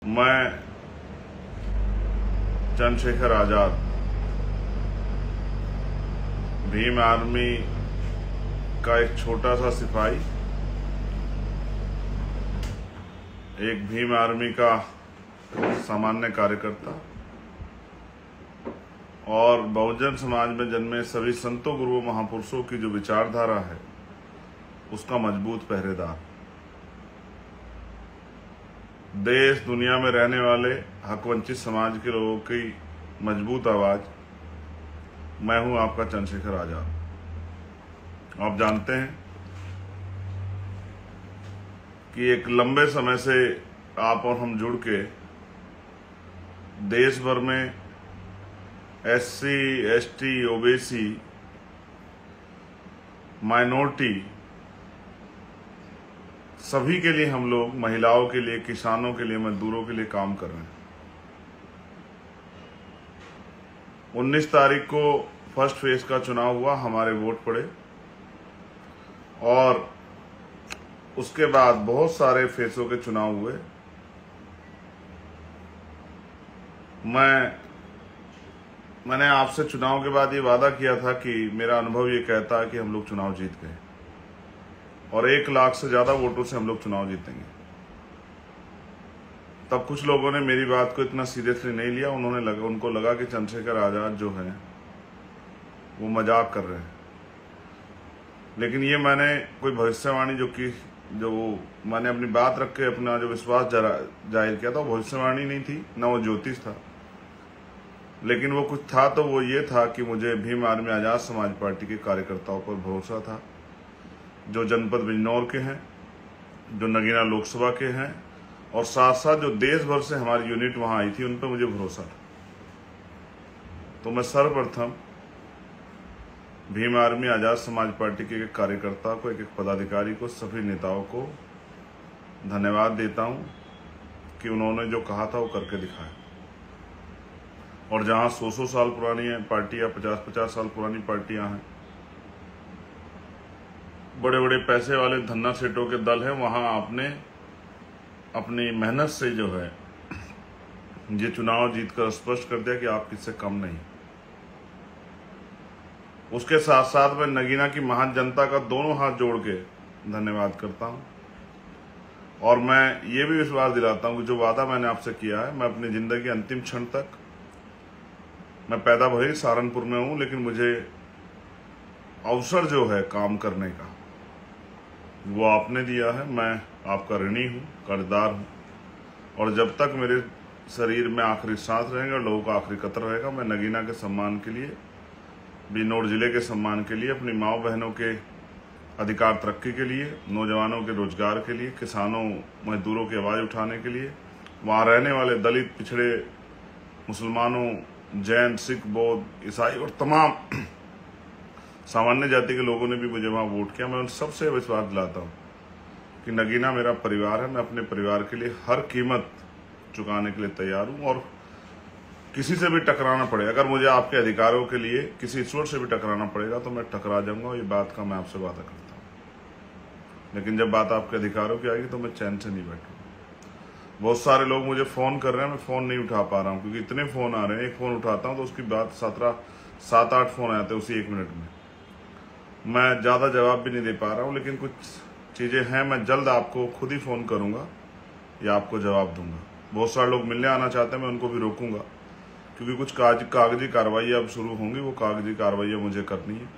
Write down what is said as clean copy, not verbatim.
मैं चंद्रशेखर आजाद भीम आर्मी का एक छोटा सा सिपाही, एक भीम आर्मी का सामान्य कार्यकर्ता और बहुजन समाज में जन्मे सभी संतों गुरुओं महापुरुषों की जो विचारधारा है उसका मजबूत पहरेदार, देश दुनिया में रहने वाले हकवंचित समाज के लोगों की मजबूत आवाज, मैं हूं आपका चंद्रशेखर आजाद। आप जानते हैं कि एक लंबे समय से आप और हम जुड़ के देश भर में SC, ST, OBC, माइनॉरिटी सभी के लिए हम लोग, महिलाओं के लिए, किसानों के लिए, मजदूरों के लिए काम कर रहे हैं। 19 तारीख को फर्स्ट फेज का चुनाव हुआ, हमारे वोट पड़े और उसके बाद बहुत सारे फेसों के चुनाव हुए। मैंने आपसे चुनाव के बाद ये वादा किया था कि मेरा अनुभव ये कहता है कि हम लोग चुनाव जीत गए और 1 लाख से ज्यादा वोटों से हम लोग चुनाव जीतेंगे। तब कुछ लोगों ने मेरी बात को इतना सीरियसली नहीं लिया। उनको लगा कि चंद्रशेखर आजाद जो है वो मजाक कर रहे हैं। लेकिन ये मैंने कोई भविष्यवाणी जो मैंने अपनी बात रख के अपना जो विश्वास जाहिर किया था, वो भविष्यवाणी नहीं थी, न वो ज्योतिष था, लेकिन वो कुछ था। तो वो ये था कि मुझे भीम आर्मी आजाद समाज पार्टी के कार्यकर्ताओं पर भरोसा था, जो जनपद बिजनौर के हैं, जो नगीना लोकसभा के हैं और साथ साथ जो देश भर से हमारी यूनिट वहां आई थी, उन पर मुझे भरोसा था। तो मैं सर्वप्रथम भीम आर्मी आजाद समाज पार्टी के एक कार्यकर्ता को, एक पदाधिकारी को, सभी नेताओं को धन्यवाद देता हूं कि उन्होंने जो कहा था वो करके दिखाया। और जहां 100 साल पुरानी पार्टियां, 50 साल पुरानी पार्टियां हैं, बड़े बड़े पैसे वाले धन्ना सेठों के दल हैं, वहां आपने अपनी मेहनत से जो है ये चुनाव जीतकर स्पष्ट कर दिया कि आप किससे कम नहीं। उसके साथ साथ मैं नगीना की महान जनता का दोनों हाथ जोड़ के धन्यवाद करता हूं और मैं ये भी विश्वास दिलाता हूं कि जो वादा मैंने आपसे किया है, मैं अपनी जिंदगी अंतिम क्षण तक, मैं पैदा भले सहारनपुर में हूं, लेकिन मुझे अवसर जो है काम करने का वो आपने दिया है। मैं आपका ऋणी हूं, कर्जदार हूं और जब तक मेरे शरीर में आखिरी सांस रहेगा, लोगों का आखिरी कतर रहेगा, मैं नगीना के सम्मान के लिए, बिजनौर जिले के सम्मान के लिए, अपनी माओ बहनों के अधिकार तरक्की के लिए, नौजवानों के रोजगार के लिए, किसानों मजदूरों की आवाज उठाने के लिए, वहां रहने वाले दलित, पिछड़े, मुसलमानों, जैन, सिख, बौद्ध, ईसाई और तमाम सामान्य जाति के लोगों ने भी मुझे वहां वोट किया। मैं उन सबसे विश्वास दिलाता हूं कि नगीना मेरा परिवार है। मैं अपने परिवार के लिए हर कीमत चुकाने के लिए तैयार हूं और किसी से भी टकराना पड़े, अगर मुझे आपके अधिकारों के लिए किसी ईश्वर से भी टकराना पड़ेगा तो मैं टकरा जाऊंगा। ये बात का मैं आपसे वादा करता हूं। लेकिन जब बात आपके अधिकारों की आएगी तो मैं चैन से नहीं बैठूंगा। बहुत सारे लोग मुझे फोन कर रहे हैं, मैं फोन नहीं उठा पा रहा हूं क्योंकि इतने फोन आ रहे हैं। एक फोन उठाता हूं तो उसकी बात 7-8 फोन आते हैं उसी 1 मिनट में। मैं ज्यादा जवाब भी नहीं दे पा रहा हूं, लेकिन कुछ चीजें हैं, मैं जल्द आपको खुद ही फोन करूंगा या आपको जवाब दूंगा। बहुत सारे लोग मिलने आना चाहते हैं, मैं उनको भी रोकूंगा क्योंकि कुछ कागजी कार्रवाई अब शुरू होंगी, वो कागजी कार्रवाई मुझे करनी है।